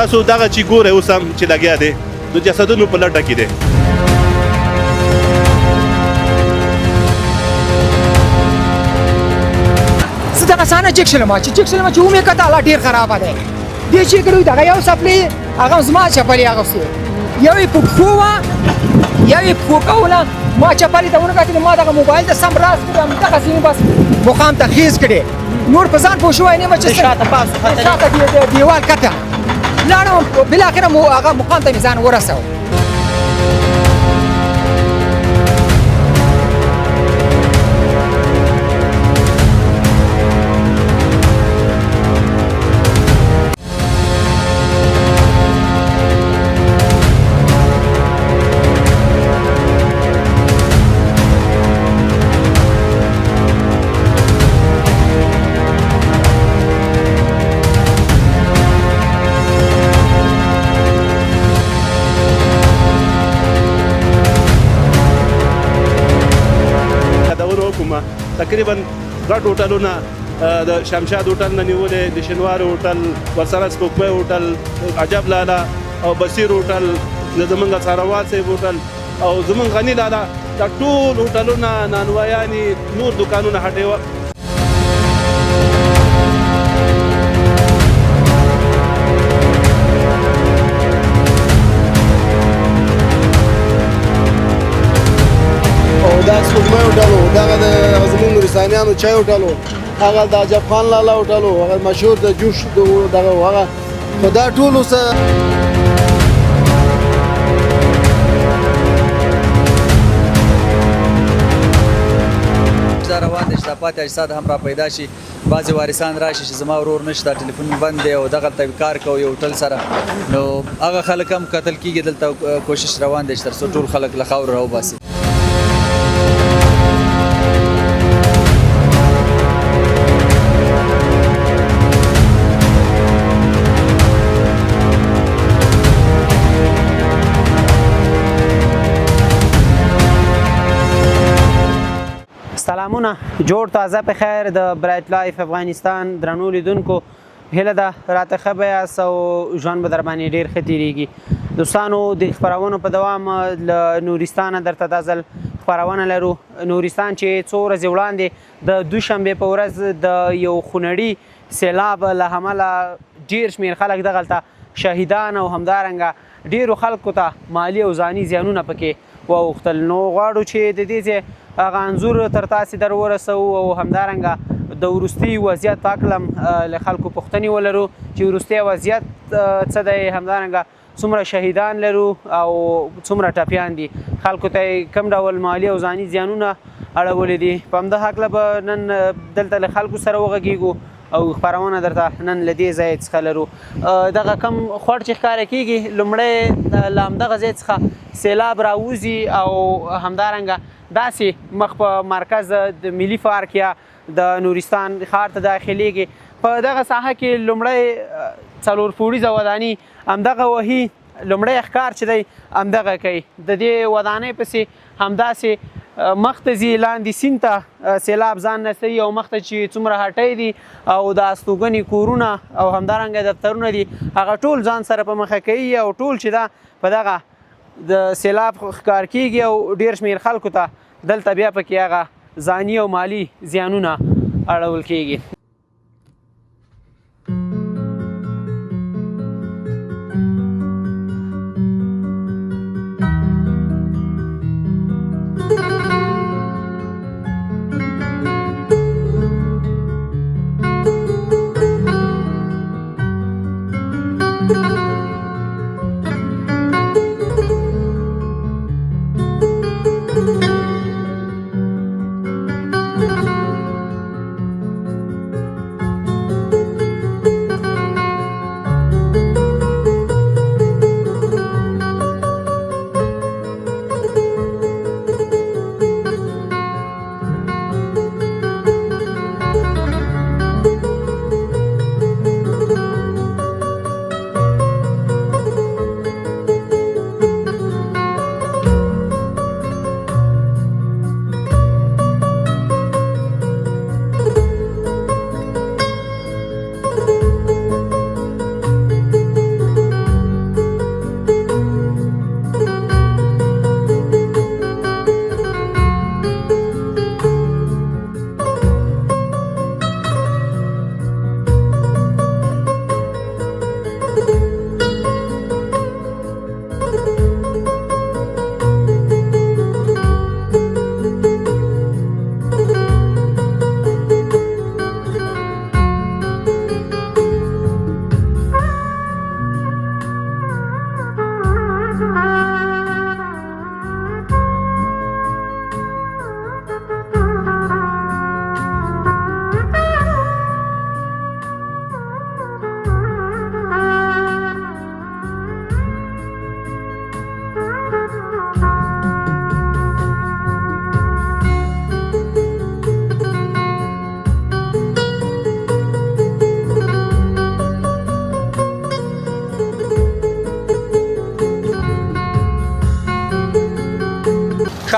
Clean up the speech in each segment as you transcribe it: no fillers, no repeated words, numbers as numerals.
تاسو دغه چې ګورئ اوس هم چې لګیا دی د جسدونو په لټه کې دی. زه دغه سانه چک شلم چې ومې کته الله ډېر خرابه دی. دې چې کړو دغه یو څپلۍ هغه زما چپلې اغوستې، یو یې په پښو وه یو یې په پښو کوله. ما چپلې ته ونکتلې، ما دغه موبایل ته سم راز کړې همدغسې مې بس مقام ته خیز کړې. نور په ځان پوه شوی نه یم چې شاته دیوال کته لاړم. بالاخره هغه مقام ته مې ځان ورسوه. تقریبا ګډ هوټلونه د شمشاد هوټل نه نیولې، د شنوار هوټل، ورسره سپوږمۍ هوټل، عجب لالا او بصیر هوټل، زمونږ څاروال صاحب هوټل او زمونږ غني لالا، دا ټول هوټلونه نانوایانې نور دوکانونه هټېوه. دا سپوږمۍ هوټل و، دغه د زموږ نورستانیانو چای هوټل و، هغه د عجب خان لالا هوټل و، هغه مشهور د جوش دغه و، هغه خو دا ټول اوس روان دي. شتاپاتې اجساد هم را پیدا شي، بعضې وارثان راشي چې زما ورور نشته، ټلیفون بند دی او دغلته کار کوي هوټل سره، نو هغه خلک هم قتل کېږي. دلته کوشش روان دی چې تر څو ټول خلک له خاورو راوباسي. سلامونه، جوړ تازه په خیر د برایت لایف افغانستان درنو لیدونکو، هیله ده راته ښه به یاست او ژوند به در باندې ډېر ښه تېرېږي. دوستانو د خپرونو په دوام له نورستانه درته دا ځل خپرونه لرو. نورستان چې څو ورځې وړاندې د دوشنبې په ورځ د یو خونړي سیلاب له امله ډېر شمېر خلک دغلته شهیدان او همدارنګه ډېرو خلکو ته مالي او ځاني زیانونه پکې واوښتل. نو غواړو چې د دې ځای هغه انځور تر تاسې در ورسوو او همدارنګه د وروستي وضعیت په هکله له خلکو پوښتنې ولرو چې وروستی وضعیت څه دی، همدارنګه څومره شهیدان لرو او څومره ټپیان دي، خلکو ته کوم ډول مالي او ځاني زیانونه اړولي دي. په همده هکله به نن دلته له خلکو سره وغږیږو او خپرونه درته نن له دې ځای څخه لرو. دغه کم خوړ چې ښکاره کېږي، لومړی له همدغه ځای څخه سیلاب راوځي او همدارنګه داسې مخ په مرکز د ملي پارک یا د نورستان ښار ته داخلیږي. په دغه ساحه کې لومړی 4 پوړیزه وداني همدغه وهي، لومړی ښکار چې دی همدغه کوي. د دې ودانۍ پسې همداسې مخ ته ځي لاندې سیند ته سیلاب ځان نسوي او مخ ته چې څومره هټۍ دي او د استوګنې کورونه او همدارنګه دفترونه دي هغه ټول ځان سره په مخه کوي او ټول چې دا په دغه د سیلاب ښکار کېږي او ډېر شمېر خلکو ته دلته بیا پکې هغه ځاني او مالي زیانونه اړول کېږي.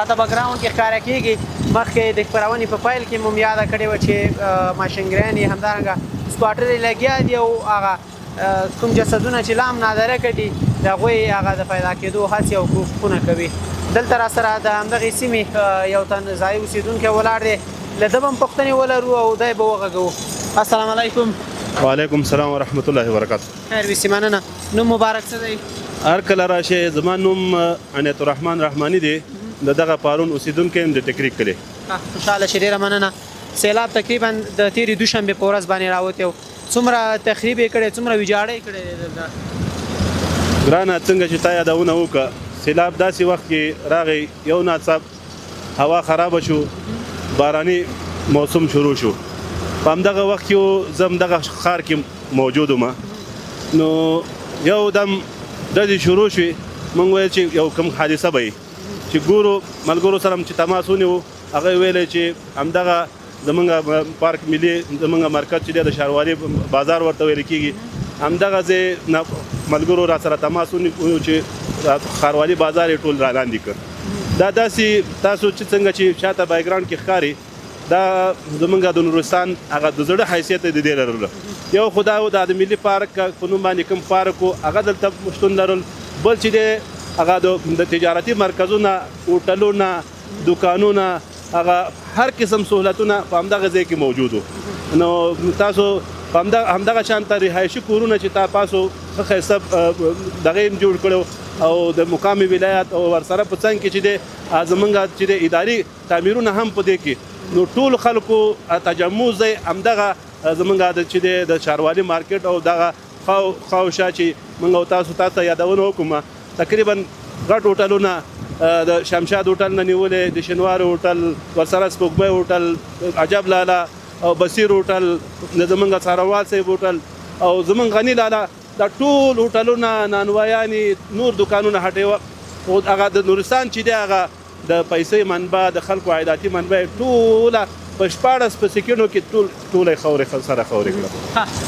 شاته بیکګراوند کې ښکاره کېږي مخکې د خپرونې په پیل کې مو یاده کړې وه چې ماشینګران یې همدارنګه سکواټر یې لګیا دي او هغه کوم جسدونه چې لام نادره کړي د هغوی هغه د پیدا کېدو هڅې او کوښښونه کوي. دلته راسره د همدغې سیمې یو تن ځایي اوسېدونکی ولاړ دی، له ده به هم پوښتنې ولرو او دی به وغږوو. السلام علیکم. وعلیکم السلام ورحمت الله وبرکاته. خیر ویسي، مننه. نوم مبارک څه دی؟ هر کله راشئ. زما نوم عنایت الرحمن رحماني دی، د دغه پارون اوسېدونکی یم د ټکري کلي. خوشحاله شې، ډېره مننه. سیلاب تقریبا د تېرې دوشنبې په ورځ باندې راوتی و، څومره تخریب یې کړی، څومره ویجاړه یې کړی دی دلته؟ ګرانه څنګه چې تا یادونه وکړه، سیلاب داسې وخت کې راغی، یو ناڅاپ هوا خرابه شو، باراني موسم شروع شو. په همدغه وخت کې زه همدغه ښار کې موجود وم، نو یو دم ډزې شروع شوې. موږ ویل چې یو کوم حادثه به وي، چې ګورو ملګرو سره چې تماس ونیو، هغه ویلی چې همدغه زمونږ پارک ملي زمونږ مرکز چې دی د ښاروالي بازار ورته ویل کېږي، همدغه ځای ملګرو را سره تماس ونیو چې ښاروالي بازار یې ټول را لاندې کړ. دا داسې تاسو چې څنګه چې شاته بیکګراوند کې ښکاري، دا زمونږ د نورستان هغه د زړه حیثیت د دې لرلو. یو خو دا و د ملي پارک په نوم باندې کوم پارک و، هغه دلته شتون لرل. بل چې دی هغه د تجارتي مرکزونه، هوټلونه، دکانونه، هغه هر قسم سهولتونه په همدغه ځای کې موجود وو. نو تاسو همدغه شانته رهایشي کورونه چې تاسو ښه ښایسته دغه یې جوړ کړی او د مقام ولایت او ورسره په څنګ کې چې دی زمونږ چې دی اداري تعمیرونه هم په دې کې، نو ټول خلکو تجمع ځای همدغه زمونږ چې دی د ښاروالي مارکیټ او دغه خواوشا چې موږ او تاسو ته یادونه وکړو، تقریبا غټ هوټلونه د شمشاد هوټل نه نیولې، د شینوار هوټل، ورسره سپوږمۍ هوټل، عجب لالا او بصیر هوټل، زمونږ څاروال صاحب هوټل او زمونږ غني لالا، دا ټول هوټلونه، نانوایانې، نور دکانونه هټۍ او هغه د نورستان چې دی هغه د پیسې منبع، د خلکو عایداتي منبع ټوله په 14 سکندو کې ټوله خاورې سره خاورې کړه.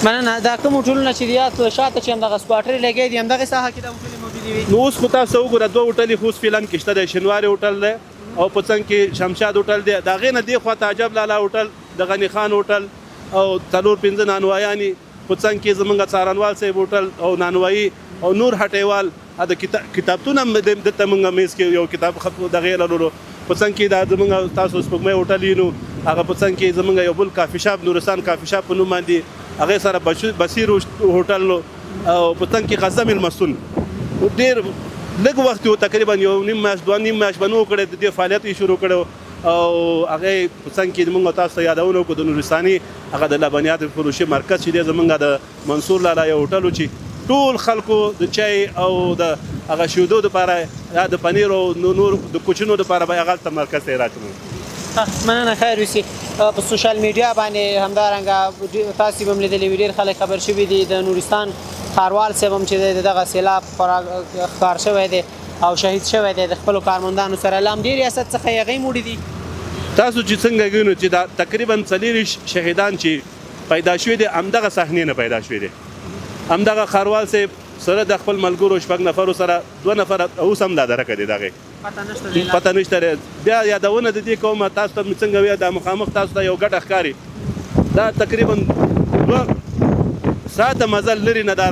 مننه. دا کوم هوټلونه چې دي شاته چې همدغه سکواټرې لګیا دي، همدغې ساحه کې دا هوټلې موجودې وي؟ نو اوس خو تاسو وګوره، دوه هوټلې خو اوس فعلا کې شته دی. شینواري هوټل دی او په څنګ کې شمشاد هوټل دی، د هغې نه دې خواته عجب لالا هوټل، د غني خان هوټل او 4-5 نانوایانې، په څنګ کې زمونږ څارنوال صاحب هوټل او نانوایي او نور هټیوال. د کتابتون هم دلته مونږ میز کې یو کتاب دغې لرلو، په څنګ کې دا زمونږ تاسو سپوږمۍ هوټل یې نو هغه په څنګ کې زمونږ یو بل کافي شاپ نورستان کافي شاپ په نوم باندې، هغې سره بصیر هوټل نو او په څنګ کې غزه میلمستون. ډېر لږ وخت و، تقریبا یو نیم میاشت 2 نیم میاشت به نه و کړی، د دې فعالیت یې شروع کړی او هغې په څنګ کې موږ تاسو ته یادونه وکړو د نورستاني هغه د لبنیاتو فروشي مرکز چې دی زمونږ د منصور لالا یو هوټل و چې ټول خلکو د چای او د هغه شیدو دپاره یا د پنیر او نور د کوچونو دپاره به هغه هلته مرکز ته یې راچوم. مننه. خیر ویسي. په سوشل میډیا باندې همدارنګه تاسو به هم لیدلي وي، ډېر خلک خبر شوي دي، د نورستان ښاروال صاحب هم چې دی د دغه سیلاب ښکار شوی دی او شهید شوی دی د خپلو کارمندانو سره. له همدې ریاست څخه یې هغې موړي دي. تاسو چې څنګه وینو چې دا تقریبا 40 شهیدان چې پیدا شوي دي، همدغه صحنې نه پیدا شوي دي. همدغه ښاروال صاحب سره د خپل ملګرو 6 نفرو سره 2 نفر اوس هم دا درکه دي، دغې پته نشته. بیا یادونه د دې کومه تاسو ته څنګه وایي، دا مخامخ تاسو ته یو ګډه ښکاري، دا تقریبا 2 ساعته مزل لرې نه دا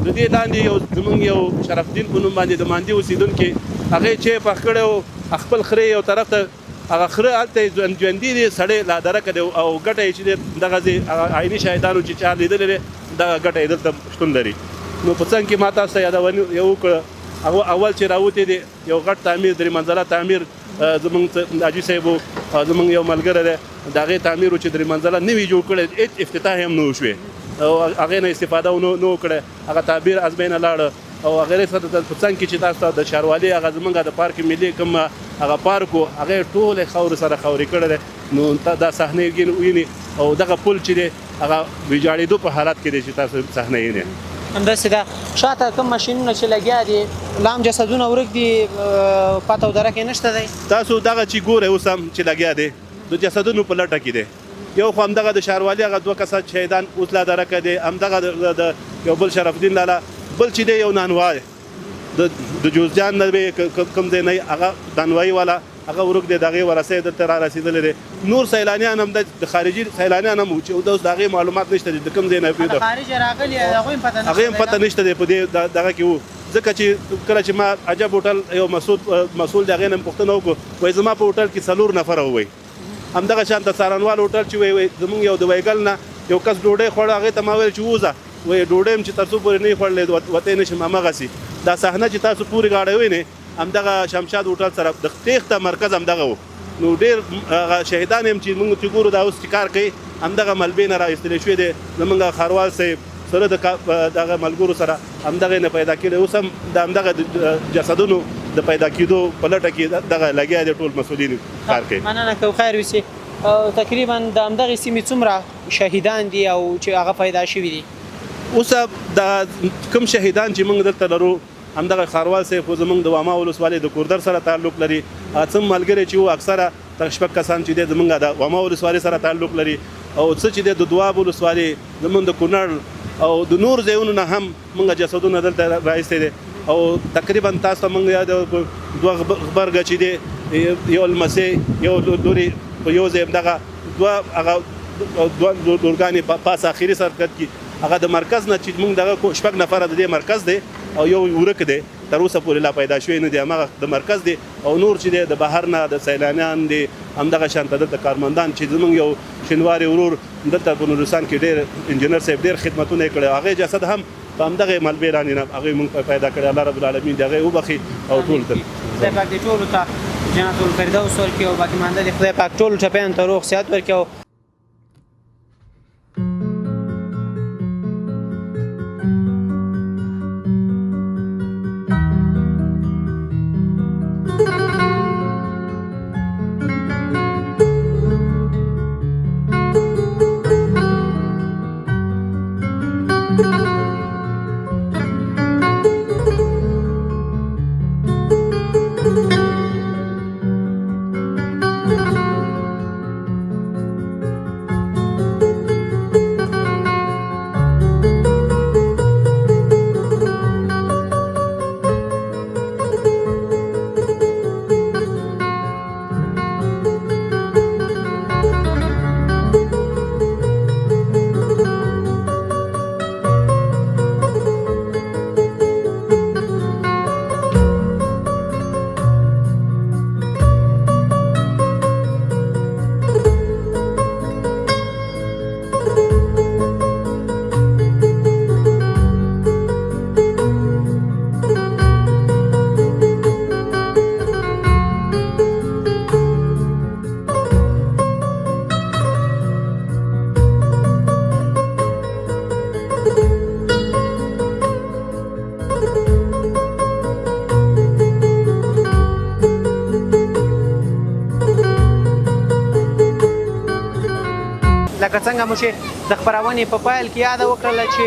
د دې لاندې یو زمونږ یو شرف الدین په نوم باندې د ماندي اوسېدونکي، هغې چې پخ کړی و خپل خرې یو طرف ته، هغه خره هلته ژوندي دي، سړی لا درکه دی او ګټه یې چې دی دغه عیني شاهدانو چې چا لیدلی دی، دغه ګټه یې دلته شتون لري. نو په څنګ کې ما تاسو ته یادونه یو وکړه، اول چې راوتی دی یو غټ تعمیر 3 منزله تعمیر زمونږ حاجي صاحب زمونږ یو ملګری دی، د هغې تعمیر و چې 3 منزله نوي جوړ کړی، هېڅ افتتاح هم نه وشوې او هغې نه استفاده نه وکړه، هغه تعبیر از بینه لاړه او هغې سره په څنګ کې چې تاسو ته د ښاروالي هغه زمونږ د پارک ملي کوم هغه پارک و، هغې ټولې خاورې سره خاورې کړی دی. نو دا صحنې ویني او دغه پل چې دی هغه ویجاړېدو په حالت کې دی چې تاسو صحنه وینئ. همداسې ده. شاته کوم ماشینونه چې لګیا دي، لام جسدونه ورک دي، پته او درک یې نشته دی. تاسو دغه چې ګورئ اوس هم چې لګیا دی د جسدونو په لټه کې دی. یو خو همدغه د ښاروالي هغه 2 کسه شهیدان اوس لا درکه دی، همدغه د یو بل شرف الدین لالا، بل چې دی یو نانوای د جوزجان نه کوم ځای نه هغه نانوایي والا هغه ورک دی دغه ورسې دلته را رسیدلې دي نور سیلانیان هم د خارجي سیلانیان هم چې اوس دغه معلومات نشته د کوم ځای نه پیدا خارج راغلي هغه هم پته هغه هم پته نشته دی په دې دغه کې وو ځکه چې کله چې ما عجب هوټل یو مسؤل دغه نن پوښتنه وکړه وای زما په هوټل کې 4 نفر وای همدغه شانته سارنوال هوټل چې وای زمونږ یو د وایګل نه یو کس ډوډۍ خوړ هغه ته ما ویل چې وځه وای ډوډۍ چې تاسو پورې نه خوړلې وته نشم مغسي دا صحنه چې تاسو پوری غاړې وای نه همدغه شمشاد هوټل سره د تېخته مرکز همدغه وو نو ډېر شهیدان هم چې موږ چې ګورو دا اوس کار کوي همدغه ملبې نه را ایستلی شوی دی زمونږ خاروال صاحب سره دغه ملګرو سره همدغه نه پیدا کړي اوس هم د همدغه جسدونو د پیدا کېدو په لټه کې دغه لګیا دي ټول مسؤلین کار کوي مننه کو خیر وسی تقریبا د همدغه سیمې څومره شهیدان دي او چې هغه پیدا شوي دي اوس د کوم شهیدان چې موږ دلته لرو همدغه خاروال صاحب زمونږ د واما ولسوالۍ د کوردر سره تعلق لري څم ملګري چې وو اکثره شپږ کسان چې د زمونږ د واما ولسوالۍ سره تعلق لري او څه چې د دواب ولسوالۍ زمونږ د کونړ او د نور ځایونو نه هم موږ جسدونه دلته راایستې دي او تقریبا تاسو ته موږ یاد دوه غبرګه چې دی یو لمسې یو لوري په یو ځای همدغه دوه لورګانې پاس آخري سرکت کې هغه د مرکز نه چې موږ دغه شپږ نفره د دې مرکز دی او یو ورک دی تر اوسه پورې لا پیدا شوی نه دی هماغه د مرکز دی او نور چې دی د بهر نه د سیلانیان دی همدغه شانته دلته کارمندان چې زموږ یو شینواري ورور دلته په نورستان کې ډېر انجینر صاحب ډېر خدمتونه یې کړي هغې جسد هم په همدغه ملبې لاندې نه هغوی موږ پیدا کړی الله رب العالمین د هغې وبخي او ټول ته خدای پاک دې ټولو ته جنت الفردوس ورکړي او باقي مانده دې خدای پاک ټولو ټپیانو ته روغ صحت ورکړي او لکه څنګه مو چې د خپرونې په پیل کې یاد وکړله چې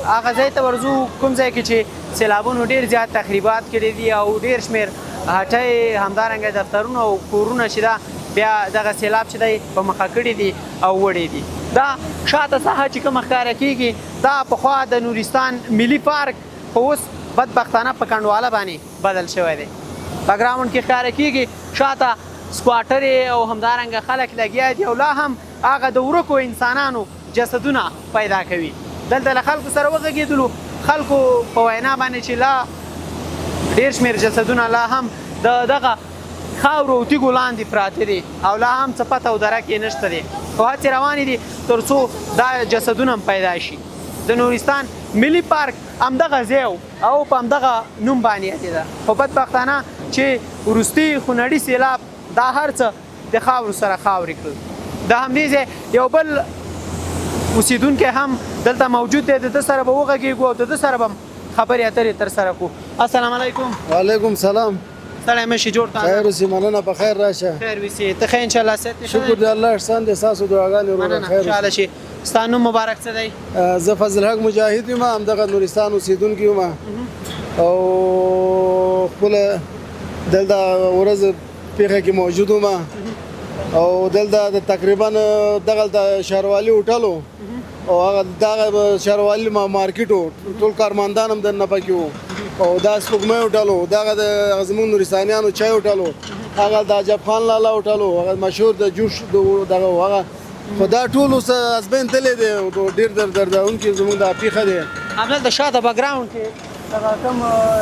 هغه ځای ته ورځو کوم ځای کې چې سیلابونو ډېر زیات تخریبات کړي دي او ډېر شمېر هټۍ همدارنګه دفترونه او کورونه چې ده بیا دغه سیلاب چې دی په مخه کړي دي او وړي دي دا شاته ساحه چې کومه ښکاره کېږي دا پخوا د نورستان ملي پارک خو اوس بدبختانه په کنډواله باندې بدل شوی دی بګراونډ کې ښکاره کېږي شاته سکواټرې او همدارنګه خلک لګیا دي او لا هم هغه د ورکو انسانانو جسدونه پیدا کوي دلته له خلکو سره وغږېدلو خلکو په وینا باندې چې لا ډېر شمېر جسدونه لا هم د دغه خاورو او تیږو لاندې پراته دي او لا هم څه پته او درک یې نشته دی خو هڅې روانې دي تر څو دا جسدونه هم پیدا شي د نورستان ملي پارک همدغه ځای او په همدغه نوم باندې یادېده خو بدبختانه چې وروستي خونړي سیلاب دا هر څه د خاورو سره خاورې کړل د همدې ځای یو بل اوسیدونکی هم دلته موجود دی د ده سره به وغږېږو او د ده سره به خبرې اترې ترسره کړو السلام علیکم وعلیکم سلام سړی مشي جوړ تا خیر اوسې مننه په خیر راشه خیر وسې ته ښه انشاءالله صحت دې ښه شکر دی الله احسان دی ستاسو دعاګانې وروره مننه خیر خوشحاله شي ستا نوم مبارک څه دی زه فضل حق مجاهد یم همدغه نورستان اوسېدونکی یم او خپله دلته ورځ پیښه کې موجود وم او دلته د تقریبا دغلته شهروالي هوټل او هغه دغه شهروالي مارکیټ و ټول کارمندان هم دننه پکې وو او دا سپوږمۍ هوټل و دغه د زموږ نورستانیانو چای هوټل و هغه د عجب خان لالا هوټل و هغه مشهور د جوش دغه و هغه خو دا ټول اوس ازبین تللی دی ډېر دردونکي زموږ دا پیښه دی همدلته د شاته بګراوند کې دغه کوم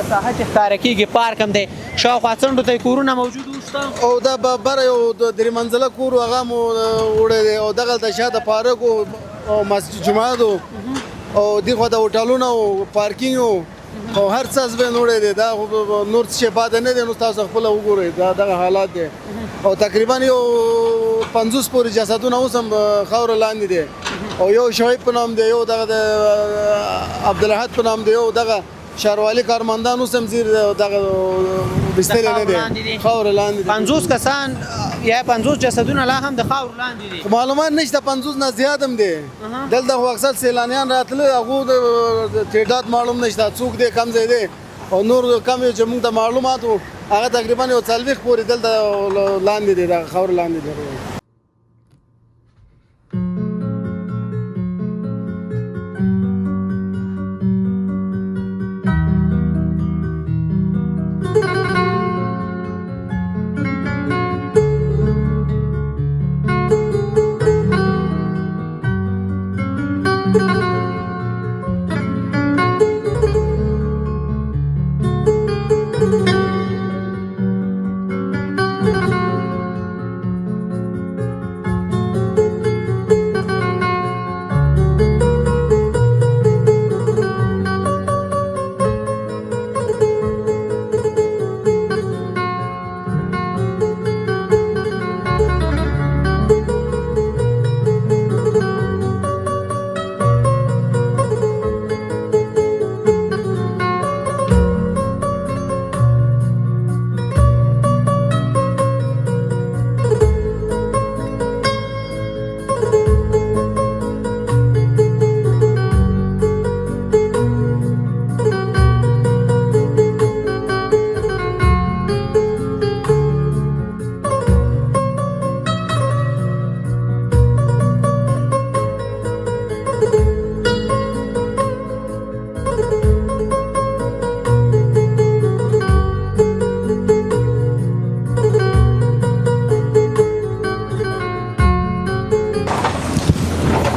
ساحه چې ښکاره کېږي پارک هم دی شاوخوا څنډو ته یې کورونه موجود وشته او دا بره یو درې منزله کور و هغه مو وړی دی او دغلته شاته پارک و او مسجد جماعت و او دې خوا د هوټلونه و پارکینګ و او هر څه ازبین وړی دی دا نور څه پاتې نه دی نو تاسو خپله وګورئ دا دغه حالات دی او تقریبا یو 50 پورې جسدونه اوس هم خاوره لاندې دی او یو شعیب په نام دی یو دغه د عبدالاحد په نام دی یو دغه شهروالي کارمندان اوس هم زیر دغه بستر نه دی خاوره لاندې دی 50 کسان یا 50 جسدونه لا هم د خاورو لاندې دي معلومات نشته 50 نه زیات هم دی دلته خو اکثر سیلانیان راتله هغو د تعداد معلوم نشته څوک دی کم ځای دی او نور کم یو چې موږ ته معلومات وو هغه تقریبا یو 40 پورې دلته لاندې دی د خاوره لاندې دی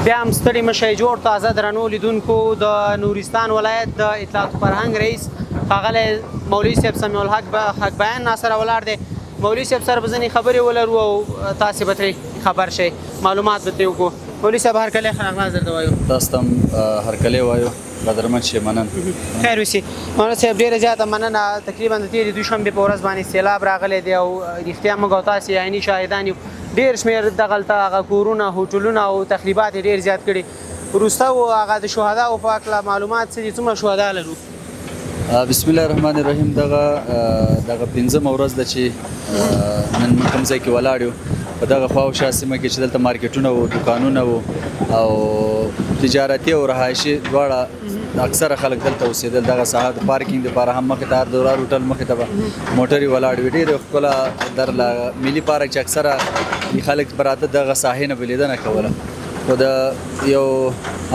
بیا هم ستړي مشئ جوړ تازه درنو لیدونکو د نورستان ولایت د اطلاعات و فرهنګ رئیس ښاغلی مولوي صاحب سمیع الحق حق بیان ناسره ولاړ دی مولوي صاحب سره به ځینې خبرې ولرو او تاسې به ترې خبر شئ معلومات به ترې وکړو مولوي صاحب هرکلی ښه راغلاست درته وایو تاسو ته هم هرکلی وایو قدرمن شئ منن خیر وسي مولانا صاحب ډېره زیاته مننه تقریبا د تېرې دوشنبې په ورځ باندې سیلاب راغلی دی او رښتیا موږ او تاسې عیني شاهدان یو ډېر شمېر دغلته هغه کورونه هوټلونه او تخریبات یې ډېر زیات کړي وروسته هغه د شهداو په هکله معلومات څه دي څومره شهدا لرو بسم الله الرحمن الرحیم دغه 15مه ورځ ده چې نن موږ کوم ځای کې ولاړ یو په دغه خوا او شا سیمه کې چې دلته مارکیټونه وو دوکانونه وو او تجارتي او رهایشي دواړه اکثره خلک دلته اوسېدل دغه ساحه د پارکینګ دپاره هم مخې ته هردورار هوټل مخې ته به موټرې ولاړې وې ډېرې ښکله درله ملي پارک چې اکثره خلک به راته دغه ساحې نه به لیدنه کوله خو د یو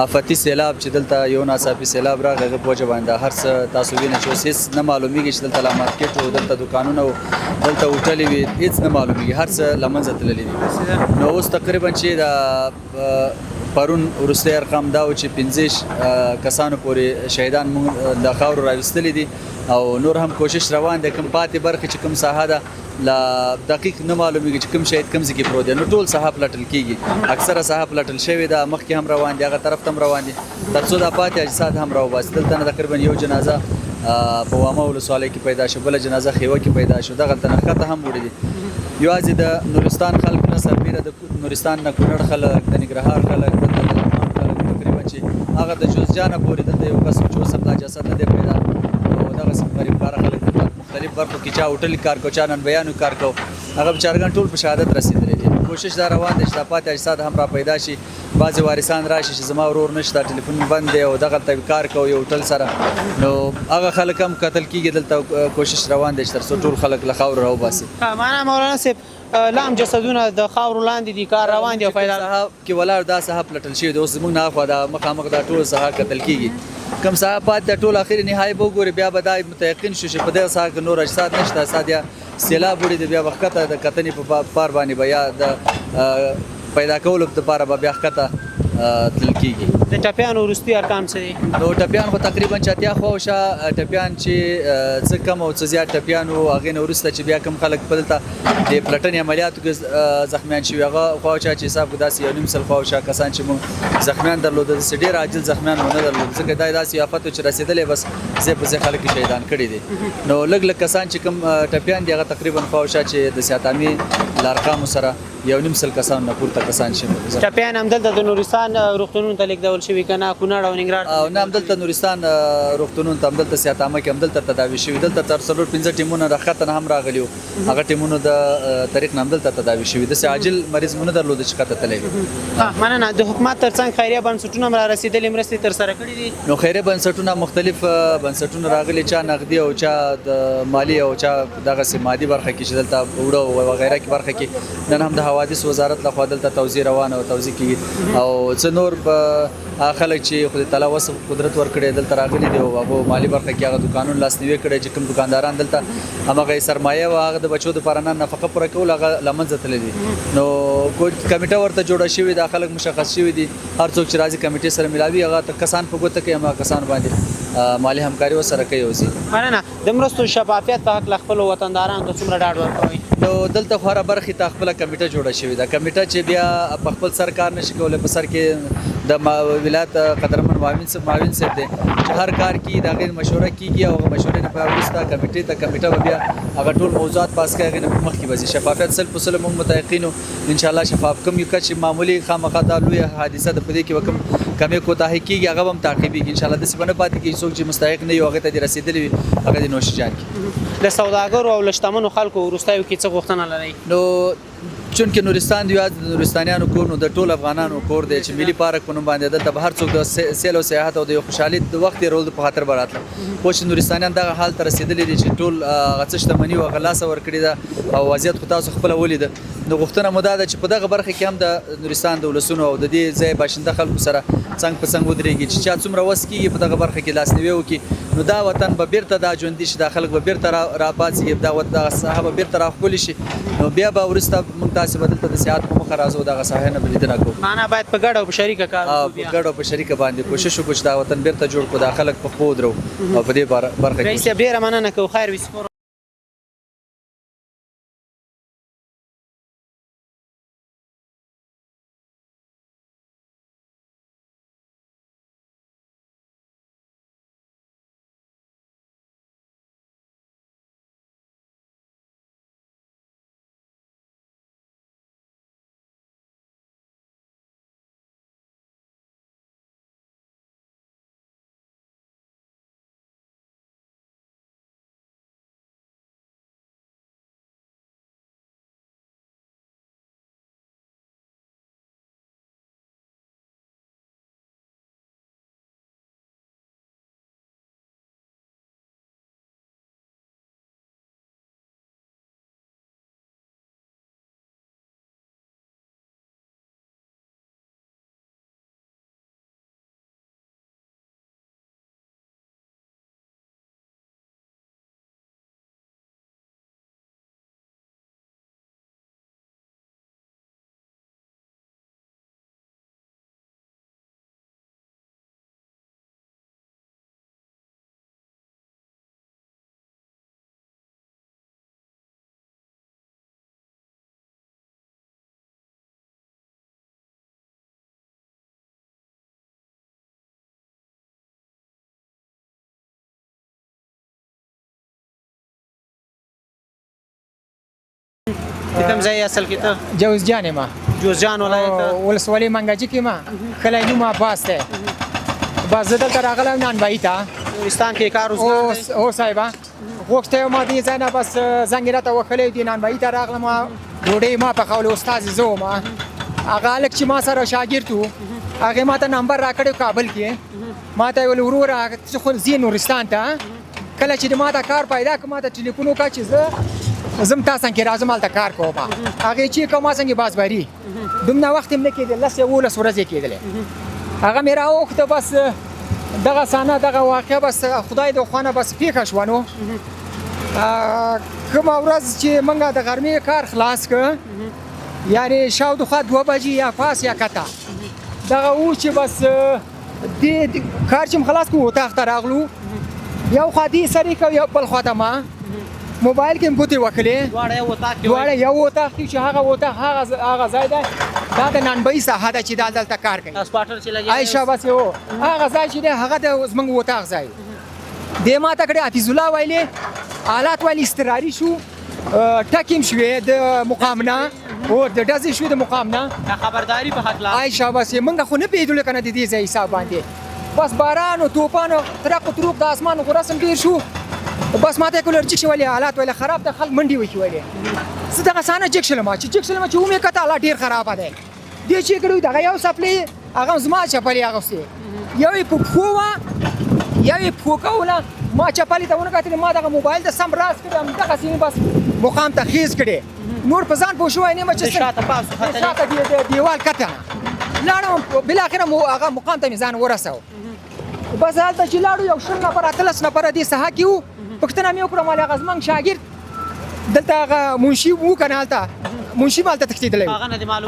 آفتي سیلاب چې دلته یو ناڅاپي سیلاب راغی هغه په وجه باندې هر څه تاسو وینئ چې اوس هېڅ نه معلومیږي چې دلته لا مارکېټ و دلته دوکانونه و دلته هوټلې وي هېڅ نه معلومیږي هر څه له منځه تللي دي نو اوس تقریبا چې د پرون وروستی ارقام دا و چې 15 کسانو پورې شهیدان موږ د خاورو راویستلي دي او نور هم کوشش روان دی کوم پاتې برخې چې کوم ساحه ده لا دقیق نه معلومیږي چې کوم شهید کوم ځای کې پروت دی نو ټول ساحه پلټل کېږي اکثره ساحه پلټل شوې ده مخکې هم روان دي هغه طرف ته هم روان دي تر څو دا پاتې اجساد هم راوباسي دلته نه تقریبا یو جنازه په واما ولسوالۍ کې پیدا شو بله جنازه خیوه کې پیدا شو دغلته نه ښکته هم وړي دي یوازې د نورستان خلک نه سربیره د نورستان نه کونړ خلک د ننګرهار خلک د لغمان خلک تقریبا چې هغه د جوزجانه پورې دلته یو کس چې اوس هم دا جسد نه دی پیدا او دغسې غریبکاره خلک د مختلف برخو کې چا هوټل کار کو چا ننبیانو کار کو هغه بچارګان ټول په شهادت رسېدلی دي کوشش دا روان دی چې دا پاتې اجساد هم را پیدا شي بعضې وارثان راشي چې زما ورور نشته ټلیفون بند دی او دغلته کار کوو یو هوټل سره نو هغه خلک هم قتل کېږي دلته کوشش روان دی چې تر څو ټول خلک له خاورو راوباسي معنا مولانا صاحب لا هم جسدونه د خاورو لاندې دي کار روان دی او پیدا ساحه کې ولاړ دا ساحه پلټل شوې ده اوس زموږ نه اخوا دا مخامخ دا ټوله ساحه قتل کېږي کوم ساحه پاتې ټول اخر نهایي به وګوري بیا به دا متيقن شو چې په دغه ساحه کې نور اجساد نشته ساده سیلاب وړي د بیا وخت د کتنې په پار باندې بیا د پیدا کولو لپاره به بیا ښکته تلل کېږي. د ټپیانو وروستي ارقام څه دي؟ نو ټپیان خو تقریبا چاتیا خواوشا ټپیان چې څه کم او څه زیات ټپیان او هغې نه وروسته چې بیا کم خلک په دلته د پلټنې عملیاتو کې زخمیان شوي هغه خواوشا چې حساب کړو داسې 1.5 سل خواوشا کسان چې موږ زخمیان درلوده داسې ډېر عاجل زخمیان ونه درلود ځکه دا داسې آفت و چې رسېدلی بس ځای په ځای خلک یې شهیدان کړي دي. نو لږ لږ کسان چې کوم ټپیان دي هغه تقریبا خواوشا چې د سیاتامي له ارقامو سره 1.5 سل کسان نه پورته کسان شي. ټپیان همدلته د نورستان روغتونونو ته لېږدول شوي که نه کونړ او ننګرهار او نه همدلته نورستان روغتونونو ته همدلته سیاتامه کې همدلته تداوي شوي دلته تر 4-5 ټیمونه راښکته نه هم راغلي وو هغه ټیمونو د طریق نه همدلته تداوي شوي داسې عاجل مریض مو نه درلوده چې ښکته تللی وي. مننه. د حکومت ترڅنګ خیریه بنسټونه هم رارسېدلې مرستې ترسره کړي دي؟ نو خیریه بنسټونه مختلف بنسټونه راغلي چا نغدي او چا د مالی او چا دغسې مادي برخه کې چې دلته وړه او وغیره کې برخه کې نن هم د حوادث وزارت لخوا دلته توزیع روانه او توزیع کېږي او څه نور خلک چې خدای تعالی وس قدرت ورکړي دلته راغلي دي او هغه مالی برخه کې هغه دکانونه لاسنیوي کړي چې کوم دکانداران دلته همغه سرمایه او هغه د بچو لپاره نه نفقه پوره کول هغه لمنځه تللي دي. نو کمیټه ورته جوړه شوې ده خلک مشخص شوي دي هر څوک چې راځي کمیټې سره ملاوي هغه کسان په ګوته کوي هغه کسان باندې مالی همکاري ورسره کوي اوسي. مننه. د مرستو شفافیت په حق خپلو وطندارانو ته څومره ډاډ ورکوئ؟ نو دلته خو هره برخې ته خپله کمیټه جوړه شوې ده کمیټه چې بیا په خپل سر کار نشي کولی په سر کې د ولایت قدرمن معاون صاحب دی چې هر کار کې د هغې مشوره کېږي او هغه مشورې نه په وروسته کمیټه به بیا هغه ټول موضوعات پاس کوي هغې نه په مخکې به ځي. شفافیت 100% موږ متيقین یو انشاءالله شفاف کوم یو چې معمولي خامخا دا لویه حادثه ده په دې کې به کوم کمې کوتاهي کېږي هغه به هم تعقیبېږي انشاءالله داسې به نه پاتې کېږي څوک چې مستحق نه وي هغې ته دې رسېدلی وي هغه دې نوش جان کړي. د سوداګرو او له شتمنو خلکو وروستیو کې څه غوښتنه لرئ؟ نو چونکې نورستان دی د نورستانیانو کور نو د ټول افغانانو کور دی چې ملي پارک په نوم باندې دلته به هر څوک د سیل او سیاحت او د یو خوشحالي د وخت تېرولو په خاطر به راتله خو چې نورستانیان دغه حال ته رسېدلي دي چې ټول هغه څه شتمني او هغه لاسه ورکړې ده او وضعیت خو تاسو خپله ولیده. نو غوښتنه مو دا ده چې په دغه برخه کې هم د نورستان د ولسونو او د دې ځای باشنده خلکو سره څنګ په څنګ ودرېږي چې چا څومره وس کېږي په دغه برخه کې لاسنیوی وکړي نو دا وطن به بیرته دا ژوندي شي دا خلک به بیرته راپاڅېږي دغه ساحه به بیرته راښکلې شي نو بیا به وروسته موږ تاسې به دلته د سیاحت په مخه راځو دغه ساحې نه به لیدنه کوو. معنا باید په ګډه او په شریکه کار وکړو. په ګډه او په شریکه باندې کوشش وکړو چې دا وطن بیرته جوړ کړو دا خلک په پښو ودرو او په دې برخه کې رئیس صاحب ډېره مننه کوو خیر وي. د کوم ځای اصل کې ته؟ جوزجان یم. جوزجان ولایت ولسوالۍ منګجي کې ما کلی نوم عباس دی. بس زه دلته راغلم نانوایي ته نورستان کې کار روزګار دی؟ هو صاحبه غوښتی ما دې ځای نه بس زنګ یې راته وښلی دې نانوایي ته راغلم ډوډۍ ما پخولې استازي زه وم هغه هلک چې ما سره شاګرد و هغې ما ته نمبر راکړی کابل کې ما ته یې ویل وروره ته خو ځې نورستان ته کله چې د ما ته کار پیدا کړه ما ته ټلیفون وکړه چې زه تا څنګ کې راځم هلته کار کوم هغې چې کوم ما څنګه بازبري دومره وخت هم نه کېدل 10-11 ورځې کېدلې هغه مې راوغوښته بس دغه سانه دغه واقعه بس خدای د خوانه بس پیښه شوه نو کومه ورځ چې موږ د غرمې کار خلاص کړ یعنې شاوخوا 2 بجې یا پاس یا کته دغه و چې بس دې کار چې خلاص کړو اتاق ته راغلو یو خوا دې سړی کوي یو بل خوا ته ما موبایل کې ګوتې وکړې دواړه یو اتاق کې چې هغه ځای دی دا د نانبایي ساحه ده چې دا دلته کار کوي عایشه بس یو هغه ځای چې دی هغه د زموږ اتاق ځای دې ما ته کړې حفیظ الله ویلې حالات ویلې اضطراري شو ټکیم شوې د مقام نه او د ډزې شوې د مقام نه خبرداري په حق لا عایشه بس موږ خو نه پیژنو کنه د دې ځای حساب باندې بس باران او طوفان او ترق د اسمان خو رسم ډیر شو بس ماته کولر چې ولې حالات ولې خراب د خلک منډي وکی ولې زه دغه سانه جک شلم چې ومه کته حالات ډیر خراب ده دې چې کړو دغه یو سپلی هغه زما چپلی هغه سي یو په خو یو په کوله ما چپلی ته ونه کتل ما دغه موبایل ته سم راس کړم دغه سین بس مقام ته خیز کړي نور په ځان پوه شوی نه ما چې شاته پاسو خطر شاته دیوال کته لاړم بل اخره هغه مقام ته ځان ورساو بس هلته چې لاړو یو 10 نفر 13 نفر دې ساحه کې وو پښتنه مې وکړه مال هغه زمنګ شاګرد دلته هغه منشي وو کنه هلته منشي مالته تښتېدلی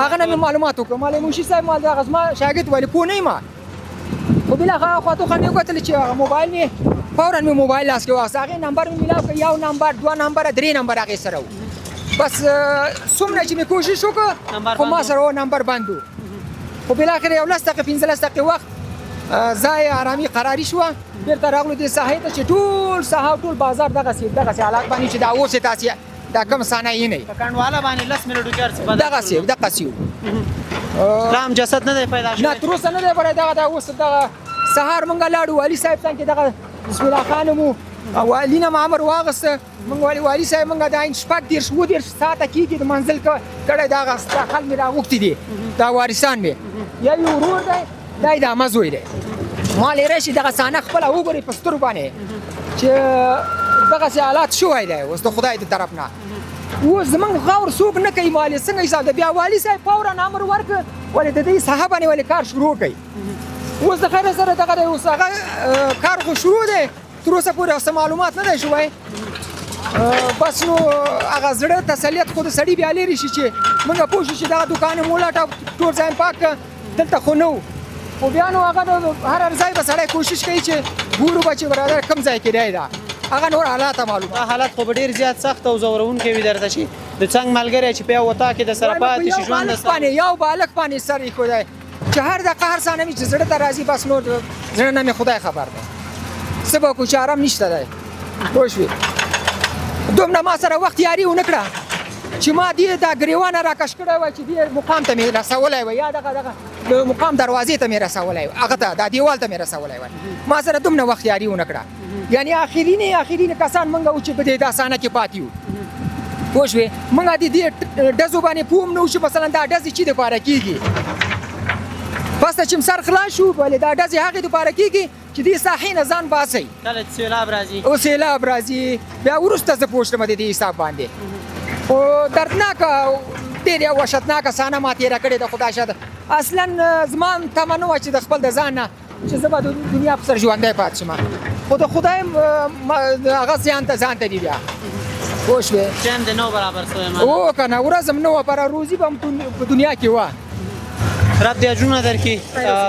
هغه نه معلومات وکړه مال منشي صاحب مال هغه زما شاګرد ویل پوه نه یم خو بالاخره خواته خو مې وکتل چې هغه موبایل مې فورا مې موبایل لاس کې واخیست هغې نمبر مې میلاو کړ یو نمبر 2 نمبر 3 نمبر هغې سره و بس څومره چې مې کوشش وکړ خو ما سره نمبر بند و خو بالاخره یو 10 دقیقې 15 دقیقې وخت ځای آرامي قراري شوه بیرته راغلو دې ساحې ته چې ټول ساحه ټول بازار دغسې حالات باندې چې دا اوس یې تاسې دا کوم صحنه یې نه وي په کنډواله باندې 10 منټو کې هر څه بدل دغسې و رام جسد نه دی پیدا شوی نه تر اوسه نه دی بری دغه اوس دغه سهار مونږ لاړو والي صاحب څنګ کې دغه بسم الله خان مو والي نه امر واغسته مونږ والي صاحب مونږ دا شپږ 10 ساعته کېږي د منزل کړی دغه خلک مې راغوښتي دي دا وارثان مې یا یو ورور دی دا یې د عمه زوی دی ما لیرې شي دغه صحنه خپله وګورئ په سترګو باندې چې دغسې حالات شوی دی اوس د خدای د طرف نه اوس زموږ غور څوک نه کوي مالې څنګه حساب دی بیا والي صاحب فورا امر ورکړ ولې د دې ساحه باندې ولې کار شروع کړي اوس د خیر سره دغه دی اوس هغه کار خو شروع دی تر اوسه پورې څه معلومات نه دی شوی بس نو هغه زړه تسلیت خو د سړي بیا لرې شي چې موږ پوه شو چې دغه دوکان یې مولټه ټول ځای پاک کړه دلته خو نه و خو بیا نو هغه هر ځای به سړی کوشش کوي چې ګورو به چې برادر کوم ځای کې دی دا هغه نور حالات معلومه دا حالت خو به ډېر زیات سخت او ځورونکی وي درته چې د څنګ ملګری چې په یو وطا کې د سره پاتې شي ژوند یو بالک باندې سر ایښودی چې هر دقیقه هر ثانیه مې چې زړه ته راځي بس نور زړه نه مې خدای خبر دی څه به وکړو چې ارام نشته دی پوه شوې دومره ما سره وخت یاري ونه کړه چې ما دې دا ګریوانه راکش کړی وای چې دې مقام ته مې رسولی وای یا دغه د مقام دروازې ته مې رسولی وای هغه ته دا دیوال ته مې رسولی وای ما سره دومره وخت یاري ونه کړه یعنې اخرینې کسان موږ وو چې په دې داسانه کې پاتې وو پوه شوې موږ د دې ډزو باندې پوه هم نه وو چې مثلا دا ډزې چې دپاره کېږي پس ته چې سر خلاص شو ولې دا ډزې هغې دپاره کېږي چې دې ساحې نه ځان باسئ کله چې سیلاب راځي او سیلاب راځي بیا وروسته زه پوه شوم د دې حساب باندې خو دردناکه ډېرې وحشتناکه صحنه ما تېره کړې ده خدای شاده اصلا زما تمه نه وه چې د خپل د ځان نه چې زه به د دنیا په سر ژوندی پاتې شم خو د خدای هغه ځان ته دي بیا پوه شوې ټایم دې نه برابر شوی او که نه ورځ هم نه وه پره روزي به هم په دنیا کې وه رب دې اجرونه درکړي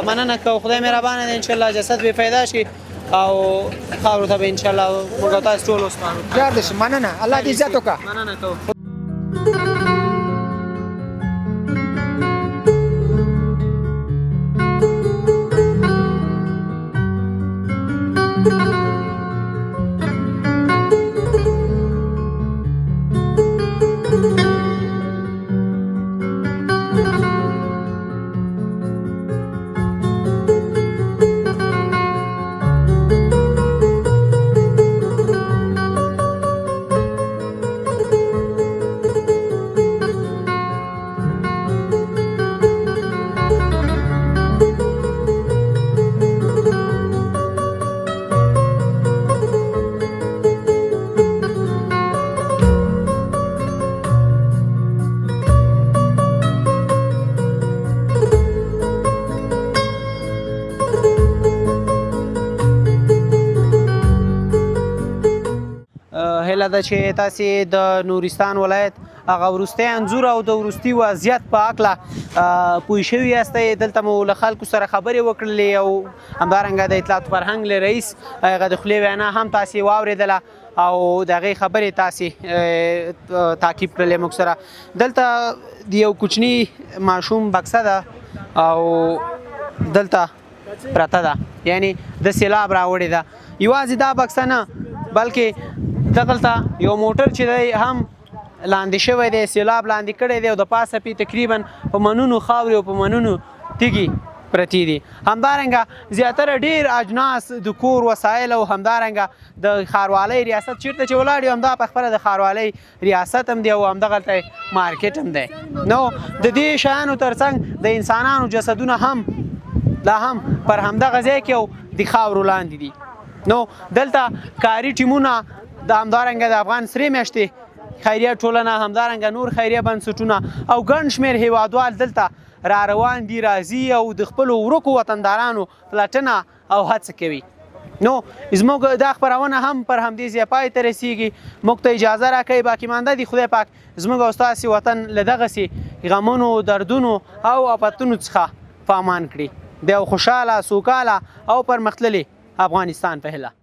مننه کوو خدای مهربانه دی انشاءالله جسد به پیدا شي او خاورو ته به انشاءالله موږ او تاسو ټول وسپارو یار دې شي مننه الله دې عزت وکړه مننه کوو هیله ده چې تاسې د نورستان ولایت هغه وروستی انځور او د وروستي وضعیت په هکله پوه شوي یاستئ. دلته مو له خلکو سره خبرې وکړلې او همدارنګه د اطلاعات فرهنګ له رئیس هغه د خولې وینا هم تاسې واورېدله او د هغې خبرې تاسې تعقیب کړلې موږ سره. دلته د یو کوچني ماشوم بکسه ده او دلته پرته ده، یعنی د سیلاب راوړې ده. یوازې دا بکسه نه بلکې دغلته یو موټر چې دی هم لاندې شوی دی، سیلاب لاندې کړی دی او د پاسه پې تقریبا په منونو خاورې او په منونو تیږې پرتې دي. همدارنګه زیاتره ډیر اجناس د کور وسایل او همدارنګه د ښاروالۍ ریاست چیرته چې ولاړ یو همدا پخپله د ښاروالۍ ریاست هم دی او همدغلته مارکیټ هم دی. نو د دې شیانو ترڅنګ د انسانانو جسدونه هم لا هم پر همدغه ځای کې او د خاورو لاندې دي. نو دلته کاري ټیمونه د همدارنګه د افغان سرې میاشتې خیریه ټولنه، همدارنګه نور خیریه بنسټونه او ګڼ شمېر هیوادوال دلته را روان دي، راځي او د خپلو ورکو وطندارانو پلټنه او هڅه کوي. نو زموږ دا خپرونه هم پر همدې ځای پای ته رسیږي. موږ ته اجازه راکوئ، باقي مانده دي خدای پاک زموږ او ستاسې وطن له دغسې غمونو، دردونو او آفتونو څخه په امان کړي. د یو خوشحاله، سوکاله او پرمختللي افغانستان په هیله.